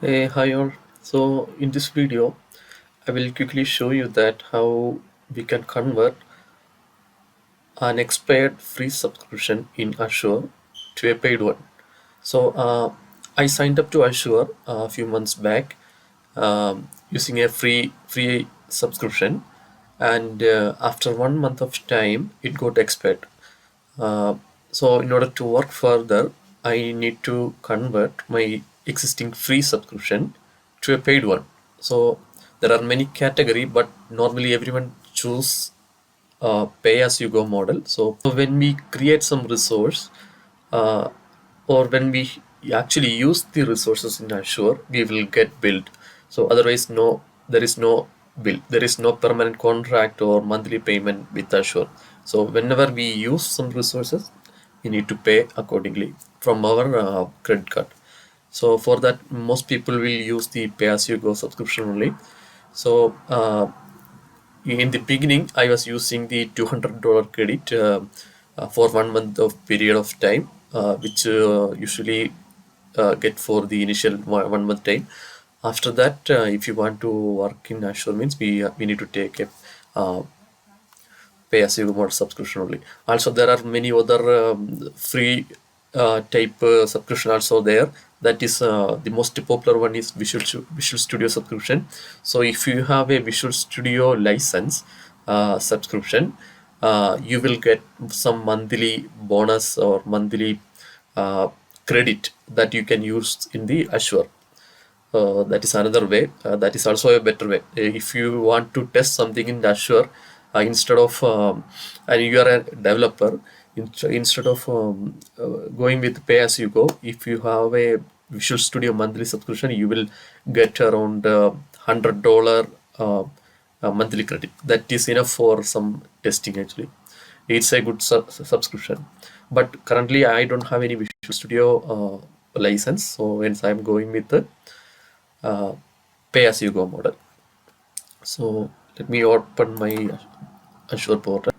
Hey, hi all. So in this video, I will quickly show you that how we can convert an expired free subscription in Azure to a paid one. So I signed up to Azure a few months back using a free subscription, and after 1 month of time, it got expired. Uh, so in order to work further, I need to convert my existing free subscription to a paid one. So there are many category, but normally everyone choose pay as you go model. So when we create some resource, uh, or when we actually use the resources in Azure, we will get billed. So otherwise, no, there is no bill. There is no permanent contract or monthly payment with Azure. So whenever we use some resources, we need to pay accordingly from our credit card. So for that, most people will use the pay as you go subscription only. So in the beginning, I was using the $200 credit for 1 month of period of time, which usually get for the initial 1 month time. After that, if you want to work in Azure, means we need to take a pay as you go subscription only. Also, there are many other free type subscription also there. That is the most popular one is Visual Studio subscription. So if you have a Visual Studio license subscription, you will get some monthly bonus or monthly uh, credit that you can use in the Azure. That is another way. That is also a better way. If you want to test something in Azure, instead of and you are a developer, instead of going with pay as you go, if you have a Visual Studio monthly subscription, you will get around $100 monthly credit. That is enough for some testing actually. It's a good subscription. But currently, I don't have any Visual Studio license, so hence I'm going with the uh, pay as you go model. So let me open my Azure portal.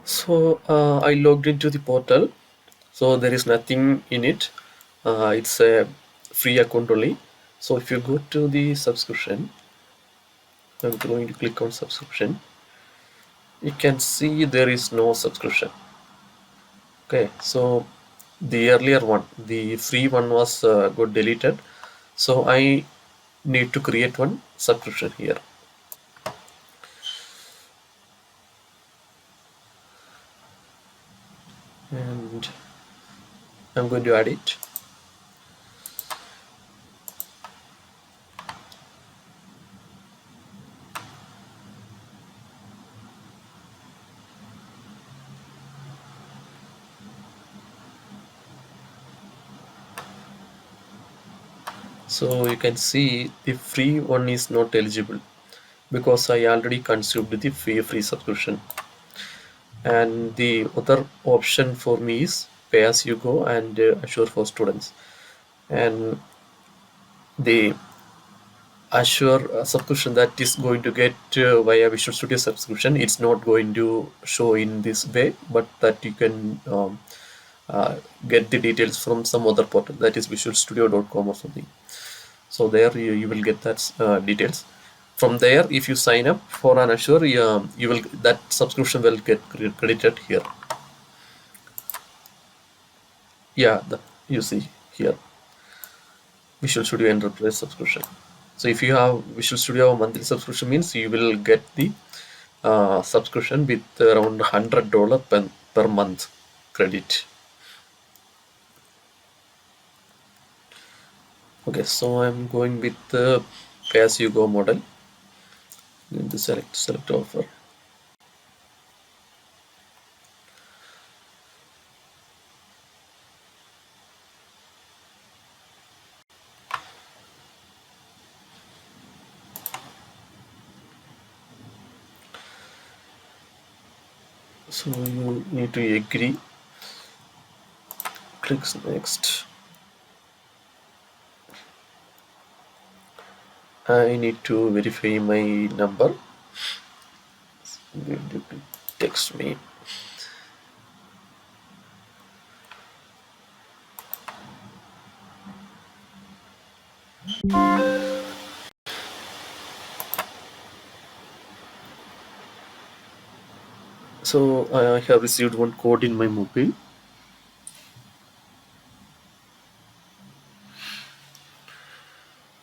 So I logged into the portal. So there is nothing in it. It's a free account only. So if you go to the subscription, I'm going to click on subscription. You can see there is no subscription. Okay, so the earlier one, the free one was got deleted. So I need to create one subscription here, and I'm going to add it. So you can see the free one is not eligible because I already consumed the free subscription. And the other option for me is pay as you go and Azure for students. And the Azure subscription that is going to get via Visual Studio subscription, it's not going to show in this way, but that you can uh, get the details from some other portal, that is visualstudio.com or something. So there you will get that details. From there, if you sign up for an Azure, you will, that subscription will get credited here. Yeah, you see here, Visual Studio Enterprise subscription. So if you have Visual Studio monthly subscription, means you will get the subscription with around $100 per month credit. Okay, so I'm going with the pay-as-you-go model. Going to select offer. So you need to agree. Click next. I need to verify my number. Going to text me. So I have received one code in my mobile.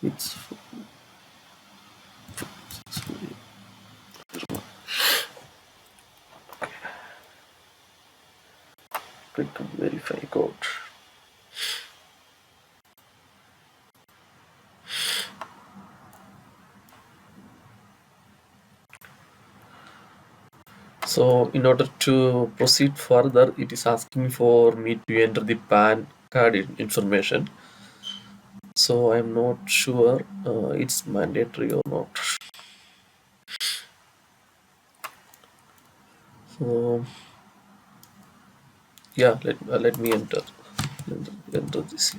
It's click on verify code. So in order to proceed further, it is asking for me to enter the PAN card information. So I'm not sure it's mandatory or not. So yeah, let me enter this.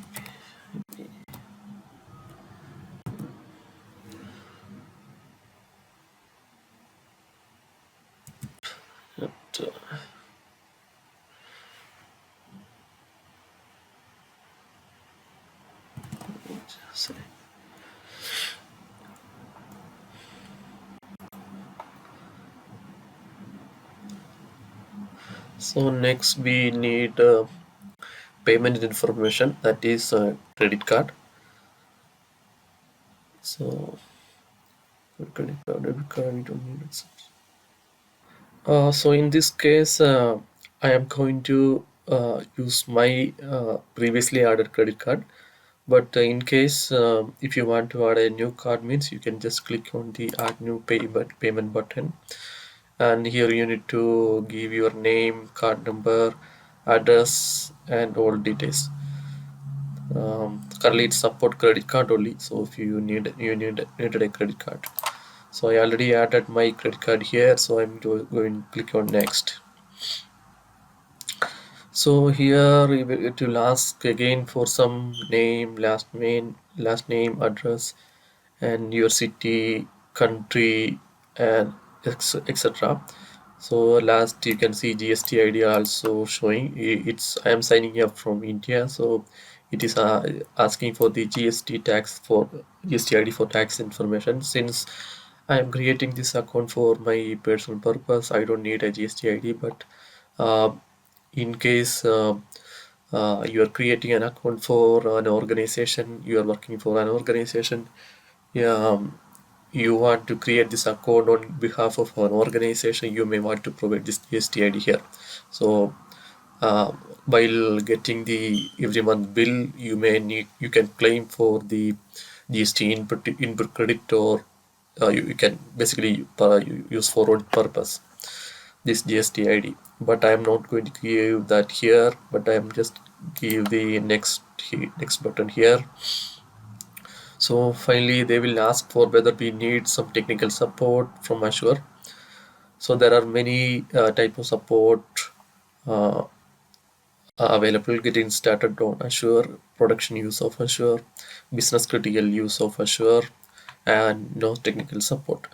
Enter. So next we need payment information, that is credit card. So credit card, debit card, we don't need it. So in this case, I am going to use my previously added credit card. But in case if you want to add a new card, means you can just click on the add new payment button, and here you need to give your name, card number, address, and all details. Currently it support credit card only, so if you needed a credit card. So I already added my credit card here, so I'm going to click on next. So here it will ask again for some name, last name, address, and your city, country, and etc. So last you can see GST ID also showing. It's I am signing up from India, so it is asking for the GST ID for tax information. Since I am creating this account for my personal purpose, I don't need a GST ID, but uh, in case you are creating an account for an organization, you are working for an organization, yeah, you want to create this account on behalf of an organization, you may want to provide this GST ID here. So uh, while getting the every month bill, you can claim for the GST input credit, or you can basically use for own purpose this GST ID. But I am not going to give that here, but I am just give the next button here. So finally they will ask for whether we need some technical support from Azure. So there are many type of support uh, available: getting started on Azure, production use of Azure, business critical use of Azure, and no technical support.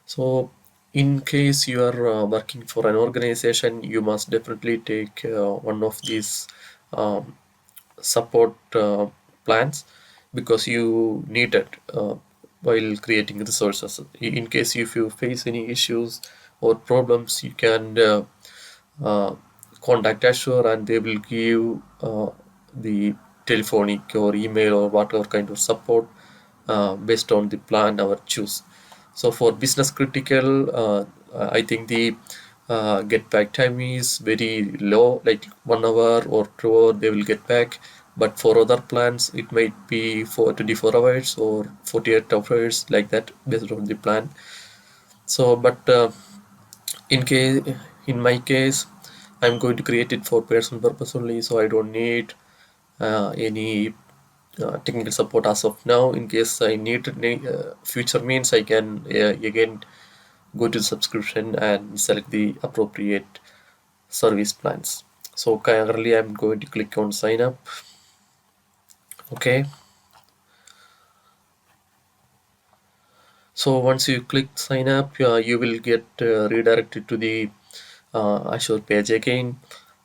So in case you are working for an organization, you must definitely take one of these um, support plans, because you need it. while creating resources. In case if you face any issues or problems, you can uh, contact Azure and they will give the telephonic or email or whatever kind of support based on the plan our choose. So for business critical, I think the get back time is very low, like 1 hour or 2 hour they will get back. But for other plans, it might be for 24 hours or 48 hours, like that, based on the plan. So, but in case, in my case, I'm going to create it for personal purpose only, so I don't need any technical support as of now. In case I need future means, I can again go to subscription and select the appropriate service plans. So currently I'm going to click on sign up. Okay, so once you click sign up, you will get redirected to the Azure page again.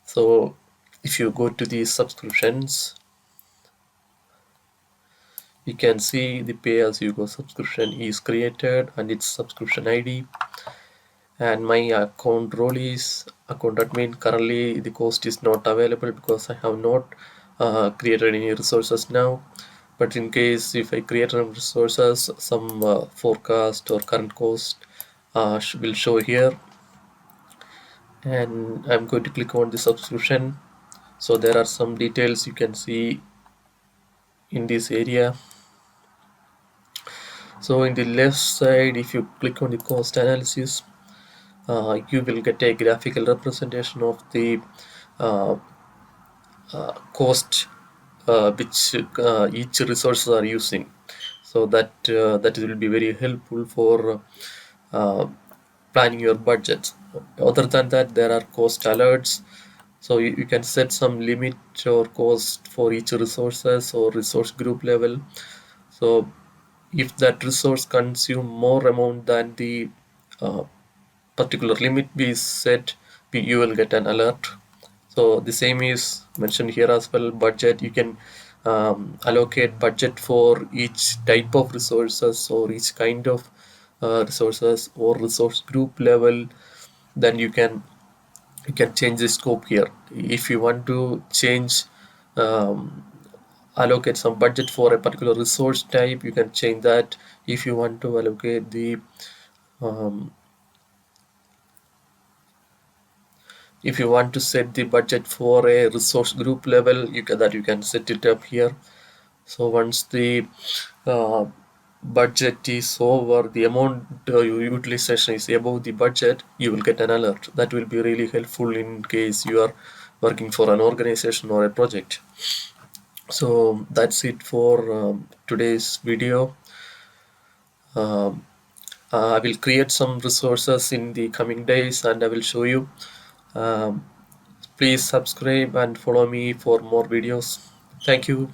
So if you go to the subscriptions, you can see the pay as you go subscription is created and its subscription ID, and my account role is account admin. Currently the cost is not available because I have not created any resources now, but in case if I create some resources, some forecast or current cost will show here, and I'm going to click on the subscription. So there are some details you can see in this area. So in the left side, if you click on the cost analysis, you will get a graphical representation of the uh, cost which each resources are using. So that will be very helpful for uh, planning your budget. Other than that, there are cost alerts. So you can set some limit or cost for each resources or resource group level. So if that resource consume more amount than the uh, particular limit be set, you will get an alert. So the same is mentioned here as well. Budget, you can allocate budget for each type of resources or each kind of resources or resource group level. Then you can change the scope here. If you want to change um, allocate some budget for a particular resource type, you can change that. If you want to allocate the um, if you want to set the budget for a resource group level, you can set it up here. So once the uh, budget is over, the amount utilization is above the budget, you will get an alert. That will be really helpful in case you are working for an organization or a project. So that's it for today's video. um, I will create some resources in the coming days and I will show you. um, Please subscribe and follow me for more videos. Thank you.